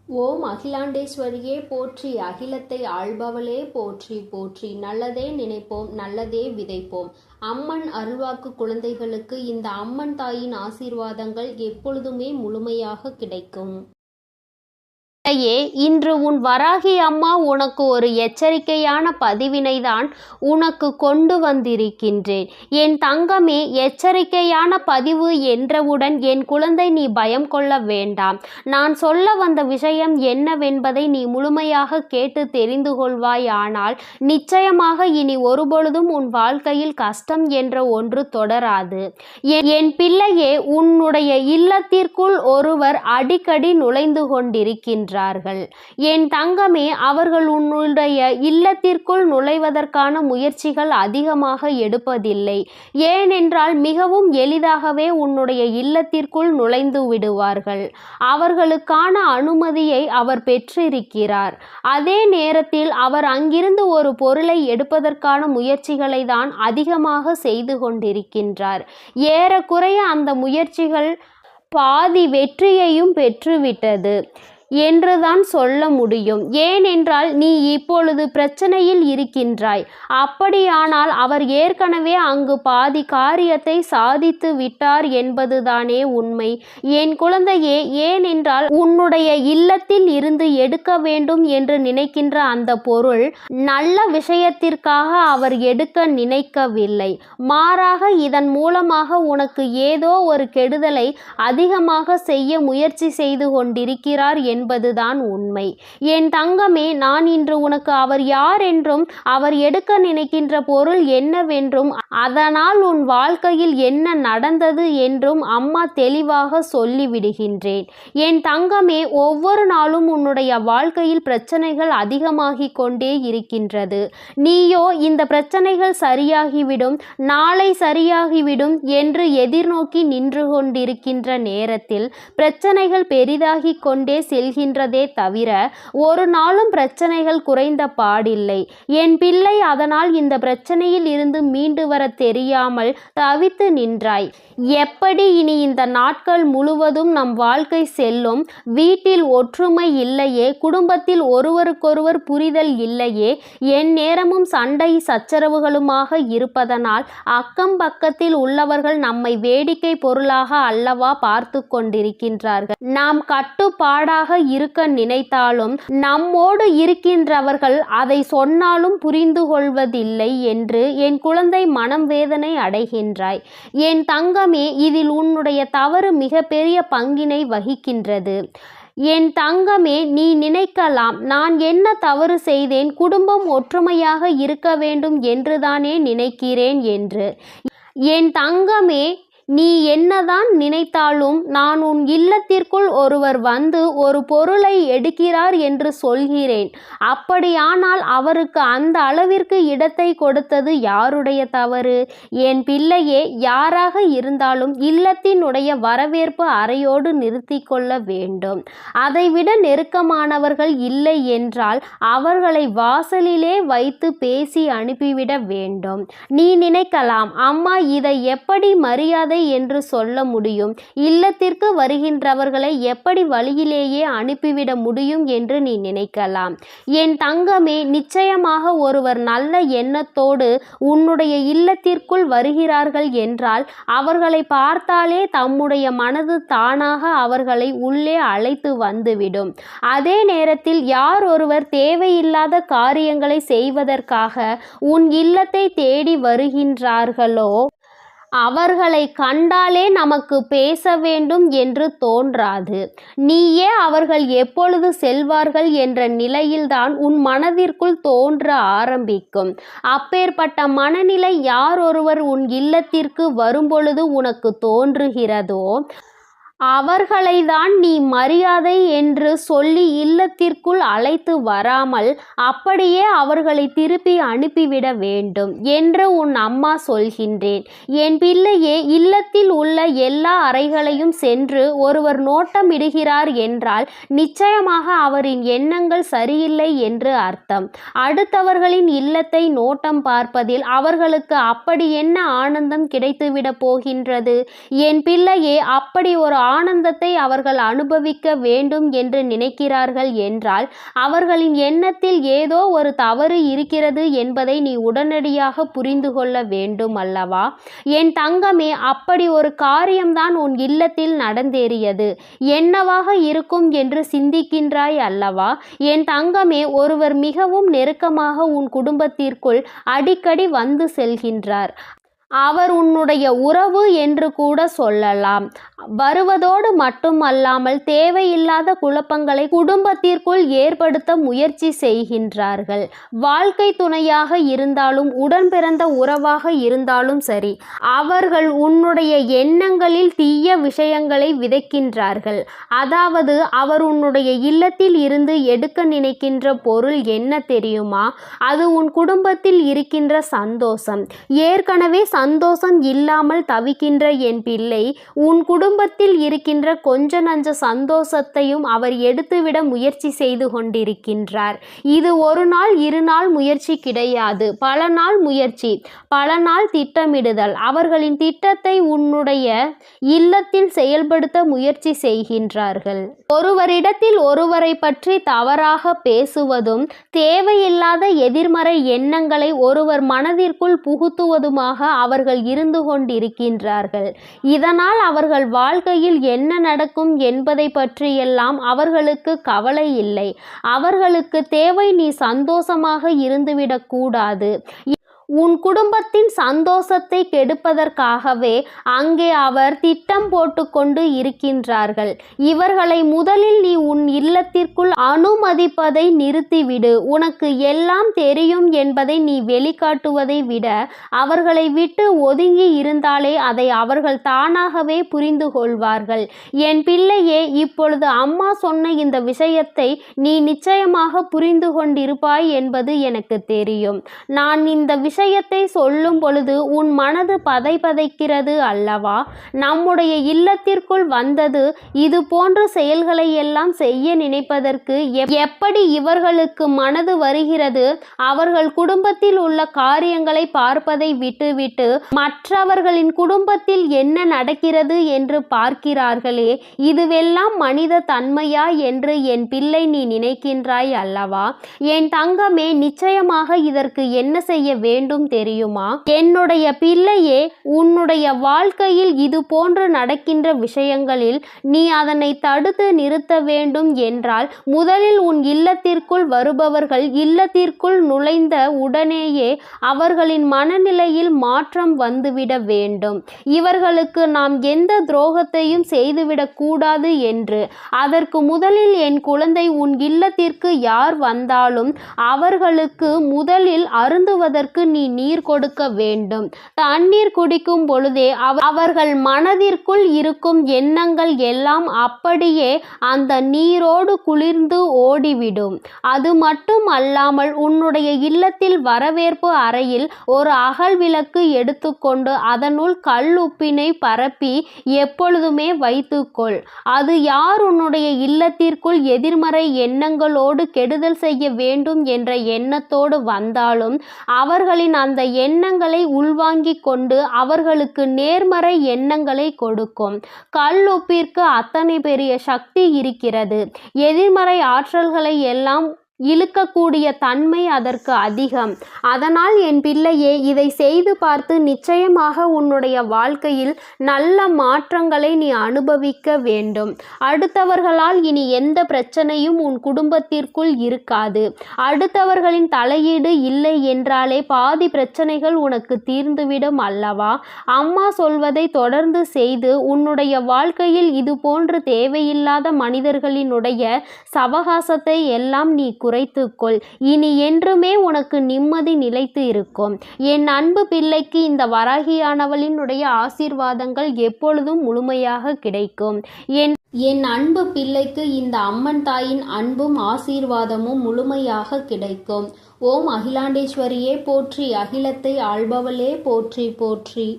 ஓம் அகிலாண்டேஸ்வரியே போற்றி, அகிலத்தை ஆள்பவளே போற்றி போற்றி. நல்லதே நினைப்போம், நல்லதே விதைப்போம். அம்மன் அருள்வாக்கு குழந்தைகளுக்கு இந்த அம்மன் தாயின் ஆசீர்வாதங்கள் எப்பொழுதுமே முழுமையாக கிடைக்கும். இன்று உன் வராகி அம்மா உனக்கு ஒரு எச்சரிக்கையான பதிவினைதான் உனக்கு கொண்டு வந்திருக்கின்றேன். என் தங்கமே, எச்சரிக்கையான பதிவு என்றவுடன் என் குழந்தை நீ பயம் கொள்ள வேண்டாம். நான் சொல்ல வந்த விஷயம் என்னவென்பதை நீ முழுமையாக கேட்டு தெரிந்து கொள்வாய். ஆனால் நிச்சயமாக இனி ஒருபொழுதும் உன் வாழ்க்கையில் கஷ்டம் என்ற ஒன்று தொடராது. என் பிள்ளையே, உன்னுடைய இல்லத்திற்குள் ஒருவர் அடிக்கடி நுழைந்து கொண்டிருக்கின்றார். என் தங்கமே, அவர்கள் உன்னுடைய இல்லத்திற்குள் நுழைவதற்கான முயற்சிகள் அதிகமாக எடுப்பதில்லை. ஏனென்றால் மிகவும் எளிதாகவே உன்னுடைய இல்லத்திற்குள் நுழைந்து விடுவார்கள். அவர்களுக்கான அனுமதியை அவர் பெற்றிருக்கிறார். அதே நேரத்தில் அவர் அங்கிருந்து ஒரு பொருளை எடுப்பதற்கான முயற்சிகளை தான் அதிகமாக செய்து கொண்டிருக்கின்றார். ஏறக்குறைய அந்த முயற்சிகள் பாதி வெற்றியையும் பெற்றுவிட்டது என்றுதான் சொல்ல முடியும். ஏனென்றால் நீ இப்பொழுது பிரச்சனையில் இருக்கின்றாய். அப்படியானால் அவர் ஏற்கனவே அங்கு பாதி காரியத்தை சாதித்து விட்டார் என்பதுதானே உண்மை என் குழந்தையே. ஏனென்றால் உன்னுடைய இல்லத்தில் இருந்து எடுக்க வேண்டும் என்று நினைக்கின்ற அந்த பொருள் நல்ல விஷயத்திற்காக அவர் எடுக்க நினைக்கவில்லை. மாறாக இதன் மூலமாக உனக்கு ஏதோ ஒரு கெடுதலை அதிகமாக செய்ய முயற்சி செய்து கொண்டிருக்கிறார் என்பதுதான் உண்மை. என் தங்கமே, நான் இன்று உனக்கு அவர் யார் என்றும் அவர் எடுக்க நினைக்கின்ற பொருள் என்னவென்றும் அதனால் உன் வாழ்க்கையில் என்ன நடந்தது என்றும் அம்மா தெளிவாக சொல்லிவிடுகின்றேன். என் தங்கமே, ஒவ்வொரு நாளும் உன்னுடைய வாழ்க்கையில் பிரச்சனைகள் அதிகமாகிக் கொண்டே இருக்கின்றது. நீயோ இந்த பிரச்சனைகள் சரியாகிவிடும், நாளை சரியாகிவிடும் என்று எதிர்நோக்கி நின்று கொண்டிருக்கின்ற நேரத்தில் பிரச்சனைகள் பெரிதாகிக் கொண்டே செல்கின்றதே தவிர ஒரு நாளும் பிரச்சனைகள் குறைந்த பாடில்லை. என் பிள்ளை, அதனால் இந்த பிரச்சனையில் இருந்து மீண்டு வர தெரியாமல் தவித்து நின்றாய். எப்படி இனி இந்த நாட்கள் முழுவதும் நம் வாழ்க்கை செல்லும்? வீட்டில் ஒற்றுமை இல்லையே, குடும்பத்தில் ஒருவருக்கொருவர் புரிதல் இல்லையே, என் நேரமும் சண்டை சச்சரவுகளுமாக இருப்பதனால் அக்கம் பக்கத்தில் உள்ளவர்கள் நம்மை வேடிக்கை பொருளாக அல்லவா பார்த்து கொண்டிருக்கின்றார்கள். நாம் கட்டுப்பாடாக இருக்க நினைத்தாலும் நம்மோடு இருக்கின்றவர்கள் அதை சொன்னாலும் புரிந்து கொள்வதில்லை என்று என் குழந்தை மனம் வேதனை அடைகின்றாய். என் தங்கமே, இதில் உன்னுடைய தவறு மிகப்பெரிய பங்கினை வகிக்கின்றது. என் தங்கமே, நீ நினைக்கலாம், நான் என்ன தவறு செய்தேன், குடும்பம் ஒற்றுமையாக இருக்க வேண்டும் என்றுதானே நினைக்கிறேன் என்று. என் தங்கமே, நீ என்னதான் நினைத்தாலும் நான் உன் இல்லத்திற்குள் ஒருவர் வந்து ஒரு பொருளை எடுக்கிறார் என்று சொல்கிறேன். அப்படியானால் அவருக்கு அந்த அளவிற்கு இடத்தை கொடுத்தது யாருடைய தவறு? என் பிள்ளையே, யாராக இருந்தாலும் இல்லத்தினுடைய வரவேற்பு அறையோடு நிறுத்தி கொள்ள வேண்டும். அதைவிட நெருக்கமானவர்கள் இல்லை என்றால் அவர்களை வாசலிலே வைத்து பேசி அனுப்பிவிட வேண்டும். நீ நினைக்கலாம், அம்மா இதை எப்படி மரியாதை என்று சொல்ல முடியும், இல்லத்திற்கு வருகின்றவர்களை எப்படி வழியிலேயே அனுப்பிவிட முடியும் என்று நீ நினைக்கலாம். என் தங்கமே, நிச்சயமாக ஒருவர் நல்ல எண்ணத்தோடு உன்னுடைய இல்லத்திற்குள் வருகிறார்கள் என்றால் அவர்களை பார்த்தாலே தம்முடைய மனது தானாக அவர்களை உள்ளே அழைத்து வந்துவிடும். அதே நேரத்தில் யார் ஒருவர் தேவையில்லாத காரியங்களை செய்வதற்காக உன் இல்லத்தை தேடி வருகின்றார்களோ அவர்களை கண்டாலே நமக்கு பேச வேண்டும் என்று தோன்றாது. நீயே அவர்கள் எப்பொழுது செல்வார்கள் என்ற நிலையில்தான் உன் மனதிற்குள் தோன்ற ஆரம்பிக்கும். அப்பேற்பட்ட மனநிலை யார் ஒருவர் உன் இல்லத்திற்கு வரும்பொழுது உனக்கு தோன்றுகிறதோ அவர்களை தான் நீ மரியாதை என்று சொல்லி இல்லத்திற்குள் அழைத்து வராமல் அப்படியே அவர்களை திருப்பி அனுப்பிவிட வேண்டும் என்று உன் அம்மா சொல்கின்றேன். என் பிள்ளையே, இல்லத்தில் உள்ள எல்லா அறைகளையும் சென்று ஒருவர் நோட்டமிடுகிறார் என்றால் நிச்சயமாக அவரின் எண்ணங்கள் சரியில்லை என்று அர்த்தம். அடுத்தவர்களின் இல்லத்தை நோட்டம் பார்ப்பதில் அவர்களுக்கு அப்படி என்ன ஆனந்தம் கிடைத்துவிட போகின்றது? என் பிள்ளையே, அப்படி ஒரு ஆனந்தத்தை அவர்கள் அனுபவிக்க வேண்டும் என்று நினைக்கிறார்கள் என்றால் அவர்களின் எண்ணத்தில் ஏதோ ஒரு தவறு இருக்கிறது என்பதை நீ உடனடியாக புரிந்து கொள்ள வேண்டும் அல்லவா? என் தங்கமே, அப்படி ஒரு காரியம்தான் உன் இல்லத்தில் நடந்தேறியது. என்னவாக இருக்கும் என்று சிந்திக்கின்றாய் அல்லவா? என் தங்கமே, ஒருவர் மிகவும் நெருக்கமாக உன் குடும்பத்திற்குள் அடிக்கடி வந்து செல்கின்றார். அவர் உன்னுடைய உறவு என்று கூட சொல்லலாம். வருவதோடு மட்டுமல்லாமல் தேவையில்லாத குழப்பங்களை குடும்பத்திற்குள் ஏற்படுத்த முயற்சி செய்கின்றார்கள். வாழ்க்கை துணையாக இருந்தாலும் உடன் பிறந்த உறவாக இருந்தாலும் சரி, அவர்கள் உன்னுடைய எண்ணங்களில் தீய விஷயங்களை விதைக்கின்றார்கள். அதாவது அவர் உன்னுடைய இல்லத்தில் இருந்து எடுக்க நினைக்கின்ற பொருள் என்ன தெரியுமா? அது உன் குடும்பத்தில் இருக்கின்ற சந்தோஷம். ஏற்கனவே சந்தோஷம் இல்லாமல் தவிக்கின்ற என் பிள்ளை, உன் குடும்பத்தில் இருக்கின்ற கொஞ்ச நஞ்ச சந்தோஷத்தையும் அவர் எடுத்துவிட முயற்சி செய்து கொண்டிருக்கின்றார். இது ஒரு நாள் இரு நாள் முயற்சி கிடையாது, பல நாள் முயற்சி, பல நாள் திட்டமிடுதல். அவர்களின் திட்டத்தை உன்னுடைய இல்லத்தில் செயல்படுத்த முயற்சி செய்கின்றார்கள். ஒருவரிடத்தில் ஒருவரை பற்றி தவறாக பேசுவதும் தேவையில்லாத எதிர்மறை எண்ணங்களை ஒருவர் மனதிற்குள் புகுத்துவதுமாக அவர்கள் இருந்து கொண்டிருக்கின்றார்கள். இதனால் அவர்கள் வாழ்க்கையில் என்ன நடக்கும் என்பதை பற்றியெல்லாம் அவர்களுக்கு கவலை இல்லை. அவர்களுக்கு தேவை நீ சந்தோஷமாக இருந்துவிடக் கூடாது. உன் குடும்பத்தின் சந்தோஷத்தை கெடுப்பதற்காகவே அங்கே அவர் திட்டம் போட்டுக்கொண்டு இருக்கின்றார்கள். இவர்களை முதலில் நீ உன் இல்லத்திற்குள் அனுமதிப்பதை நிறுத்திவிடு. உனக்கு எல்லாம் தெரியும் என்பதை நீ வெளிக்காட்டுவதை விட அவர்களை விட்டு ஒதுங்கி இருந்தாலே அதை அவர்கள் தானாகவே புரிந்து கொள்வார்கள். என் பிள்ளையே, இப்பொழுது அம்மா சொன்ன இந்த விஷயத்தை நீ நிச்சயமாக புரிந்து கொண்டிருப்பாய் என்பது எனக்கு தெரியும். நான் இந்த விஷயத்தை சொல்லும் பொழுது உன் மனது பதைக்கிறது அல்லவா? நம்முடைய இல்லத்திற்குள் வந்தது இது போன்ற செயல்களை எல்லாம் செய்ய நினைப்பதற்கு எப்படி இவர்களுக்கு மனது வருகிறது? அவர்கள் குடும்பத்தில் உள்ள காரியங்களை பார்ப்பதை விட்டுவிட்டு மற்றவர்களின் குடும்பத்தில் என்ன நடக்கிறது என்று பார்க்கிறார்களே, இதுவெல்லாம் மனித தன்மையா என்று என் பிள்ளை நீ நினைக்கின்றாய் அல்லவா? என் தங்கமே, நிச்சயமாக இதற்கு என்ன செய்ய வேண்டும் தெரியுமா? என்னுடைய பிள்ளையே, உன்னுடைய வாழ்க்கையில் இது போன்று நடக்கின்ற விஷயங்களில் நீ அதனை தடுத்து நிறுத்த வேண்டும் என்றால் முதலில் உன் இல்லத்திற்குள் வருபவர்கள் இல்லத்திற்குள் நுழைந்த உடனேயே அவர்களின் மனநிலையில் மாற்றம் வந்துவிட வேண்டும். இவர்களுக்கு நாம் எந்த துரோகத்தையும் செய்துவிடக் கூடாது என்று. அதற்கு முதலில் என் குழந்தை, உன் இல்லத்திற்கு யார் வந்தாலும் அவர்களுக்கு முதலில் அருந்துவதற்கு நீ நீர் கொடுக்க வேண்டும். தண்ணீர் குடிக்கும் பொழுதே அவர்கள் மனதிற்குள் இருக்கும் எண்ணங்கள் எல்லாம் அப்படியே அந்த நீரோடு குளிர்ந்து ஓடிவிடும். அது மட்டும் அல்லாமல் உன்னுடைய இல்லத்தில் வரவேற்பு அறையில் ஒரு அகல் விளக்கு எடுத்துக்கொண்டு அதனுள் கல் உப்பினை பரப்பி எப்பொழுதுமே வைத்துக்கொள். அது யார் உன்னுடைய இல்லத்திற்குள் எதிர்மறை எண்ணங்களோடு கெடுதல் செய்ய வேண்டும் என்ற எண்ணத்தோடு வந்தாலும் அவர்களின் அந்த எண்ணங்களை உள்வாங்கிக் கொண்டு அவர்களுக்கு நேர்மறை எண்ணங்களை கொடுக்கும். கல் உப்பிற்கு அத்தனை பெரிய சக்தி இருக்கிறது. எதிர்மறை ஆற்றல்களை எல்லாம் இழுக்கக்கூடிய தன்மை அதற்கு அதிகம். அதனால் என் பிள்ளையே, இதை செய்து பார்த்து நிச்சயமாக உன்னுடைய வாழ்க்கையில் நல்ல மாற்றங்களை நீ அனுபவிக்க வேண்டும். அடுத்தவர்களால் இனி எந்த பிரச்சனையும் உன் குடும்பத்திற்குள் இருக்காது. அடுத்தவர்களின் தலையீடு இல்லை என்றாலே பாதி பிரச்சனைகள் உனக்கு தீர்ந்துவிடும் அல்லவா? அம்மா சொல்வதை தொடர்ந்து செய்து உன்னுடைய வாழ்க்கையில் இது போன்று தேவையில்லாத மனிதர்களினுடைய சவகாசத்தை எல்லாம் நீ குறைத்துக்கொள். இனி என்றுமே உனக்கு நிம்மதி நிலைத்து இருக்கும். என் அன்பு பிள்ளைக்கு இந்த வராகியானவளினுடைய ஆசீர்வாதங்கள் எப்பொழுதும் முழுமையாக கிடைக்கும். என் அன்பு பிள்ளைக்கு இந்த அம்மன் தாயின் அன்பும் ஆசீர்வாதமும் முழுமையாக கிடைக்கும். ஓம் அகிலாண்டேஸ்வரியே போற்றி, அகிலத்தை ஆள்பவளே போற்றி போற்றி.